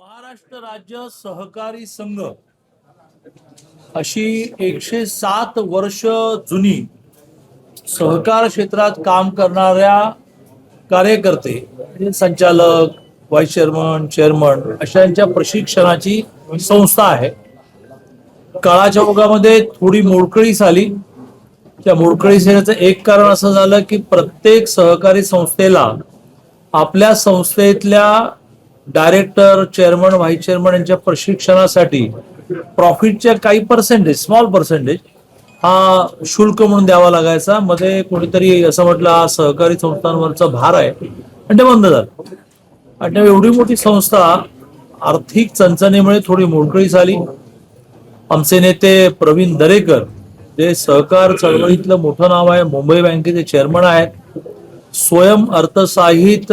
महाराष्ट्र राज्य सहकारी संघ अशी 107 वर्ष जुनी सहकार क्षेत्रात काम करणाऱ्या कार्यकर्ते म्हणजे संचालक, व्हाईस चेअरमन, चेअरमन अशांच्या प्रशिक्षणाची संस्था आहे. काळाच्या ओघामध्ये थोडी मोडकळीस आली. त्या मोडकळीस येण्याचं एक कारण असं झालं की प्रत्येक सहकारी संस्थेला आपल्या संस्थेतल्या डायरेक्टर, चेअरमन, व्हाईस चेअरमन यांच्या प्रशिक्षणासाठी प्रॉफिटच्या काही पर्सेंटेज, स्मॉल पर्सेंटेज हा शुल्क म्हणून द्यावा लागायचा. मध्ये कोणीतरी असं म्हटलं हा सहकारी संस्थांवरचा भार आहे आणि ते बंद झालं. आणि एवढी मोठी संस्था आर्थिक चणचणीमुळे थोडी मोडकळीस आली. आमचे नेते प्रवीण दरेकर जे सहकार चळवळीतलं मोठं नाव आहे, मुंबई बँकेचे चेअरमन आहेत, स्वयं अर्थसहाय्यित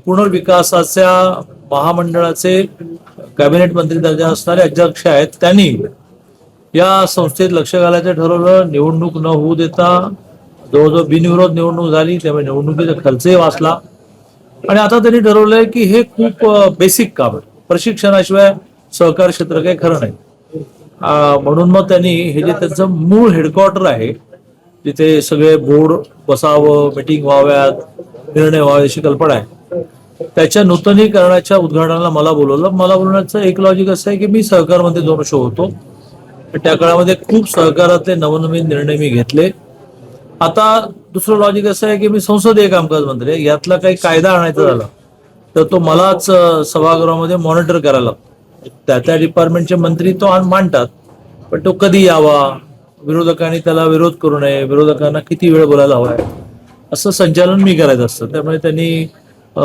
पुनर्विकासाच्या महामंडळाचे कॅबिनेट मंत्री दर्जा असणारे अध्यक्ष आहेत. त्यांनी या संस्थेत लक्ष घालायचं ठरवलं. निवडणूक न होऊ देता जवळजवळ बिनविरोध निवडणूक झाली, त्यामुळे निवडणुकीचा खर्चही वाचला. आणि आता त्यांनी ठरवलंय की हे खूप बेसिक काम आहे, प्रशिक्षणाशिवाय सहकार क्षेत्र काही खरं नाही. म्हणून मग त्यांनी हे जे त्यांचं मूळ हेडक्वार्टर आहे, जिथे सगळे बोर्ड बसावं, मीटिंग व्हाव्यात, निर्णय व्हावे अशी कल्पना आहे, त्याच्या नूतनीकरणाच्या उद्घाटनाला मला बोलवलं. मला बोलवण्याचं एक लॉजिक असं आहे की मी सहकारमध्ये 2 वर्ष होतो. त्या काळामध्ये खूप सहकारातले नवनवीन निर्णय मी घेतले. आता दुसरं लॉजिक असं आहे की मी संसदीय कामकाज मंत्री आहे. यातला काही कायदा आणायचा झाला तर तो मलाच सभागृहामध्ये मॉनिटर करायला लागतो. त्या डिपार्टमेंटचे मंत्री तो मांडतात, पण तो कधी यावा, विरोधकांनी त्याला विरोध करू नये, विरोधकांना किती वेळ बोलायला हवाय, असं संचालन मी करायचं असतं. त्यामुळे त्यांनी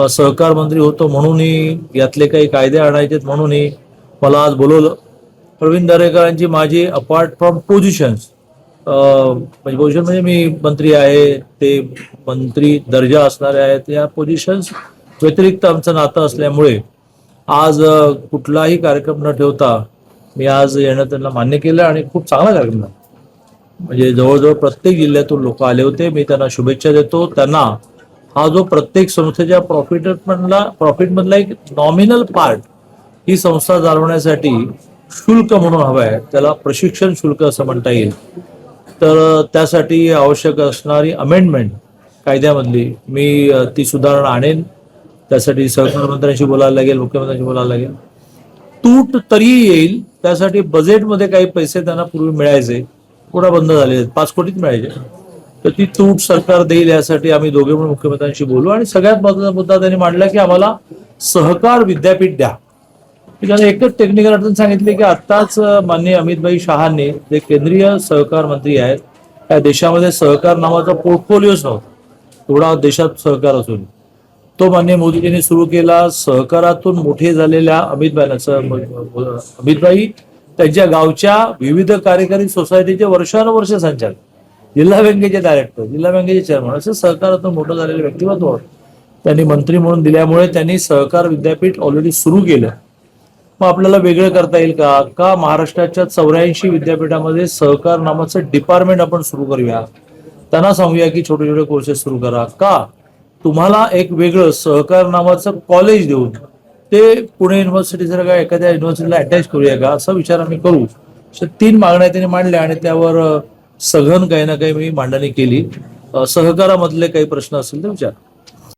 सहकार मंत्री होतो म्हणूनही, यातले काही कायदे आणायचे म्हणूनही मला आज बोलवलं. प्रवीण दरेकरांची माझी अपार्ट फ्रॉम पोझिशन्स, पोझिशन म्हणजे मी मंत्री आहे, ते मंत्री दर्जा असणारे आहेत, या पोझिशन्स व्यतिरिक्त आमचं नातं असल्यामुळे आज कुठलाही कार्यक्रम न ठेवता मी आज येणं त्यांना मान्य केलं आणि खूप चांगला कार्यक्रम झाला. म्हणजे जवळजवळ प्रत्येक जिल्ह्यातून लोक आले होते. मी त्यांना शुभेच्छा देतो. त्यांना हा जो प्रत्येक संस्थेच्या प्रॉफिटमधला एक नॉमिनल पार्ट ही संस्था चालवण्यासाठी शुल्क म्हणून हवं आहे, त्याला प्रशिक्षण शुल्क असं म्हणता येईल. तर त्यासाठी आवश्यक असणारी अमेंडमेंट कायद्यामधली मी ती सुधारणा आणेन. त्यासाठी सहकार मंत्र्यांशी बोलायला लागेल, मुख्यमंत्र्यांशी बोलायला लागेल. तूट तरी येईल त्यासाठी बजेटमध्ये काही पैसे त्यांना पूर्वी मिळायचे, पुन्हा बंद झाले, 5 कोटीच मिळायचे, तर ती तूट सरकार देईल यासाठी आम्ही दोघे म्हणून मुख्यमंत्र्यांशी बोलू. आणि सगळ्यात महत्त्वाचा मुद्दा त्यांनी मांडला की आम्हाला सहकार विद्यापीठ द्या. त्याने एकच टेक्निकल अडचण सांगितली की आत्ताच माननीय अमितभाई शहांनी, जे केंद्रीय सहकार मंत्री आहेत, त्या देशामध्ये सहकार नावाचा पोर्टफोलिओच नव्हता, थोडा देशात सहकार असून तो माननीय मोदीजींनी सुरू केला. सहकारातून मोठे झालेल्या अमितभाई त्यांच्या गावच्या विविध कार्यकारी सोसायटीचे वर्षानुवर्ष संचालक, जिल्हा बँकेचे डायरेक्टर, जिल्हा बँकेचे चेअरमन, असं सहकारातून मोठं झालेलं व्यक्तिमत्व त्यांनी मंत्री म्हणून दिल्यामुळे त्यांनी सहकार विद्यापीठ ऑलरेडी सुरू केलं. मग आपल्याला वेगळं करता येईल का महाराष्ट्राच्या 84 विद्यापीठामध्ये सहकार नावाचं डिपार्टमेंट आपण सुरू करूया. त्यांना सांगूया की छोटे छोटे कोर्सेस सुरू करा. का तुम्हाला एक वेगळं सहकार नावाचं कॉलेज देऊन ते पुणे युनिव्हर्सिटी सारख्या एखाद्या युनिव्हर्सिटीला अटॅच करूया का, असा विचार आम्ही करू. अशा 3 मागण्या त्यांनी मांडल्या आणि त्यावर सघन काही ना काही मी मांडणी केली. सहकारामधले काही प्रश्न असतील तर विचार.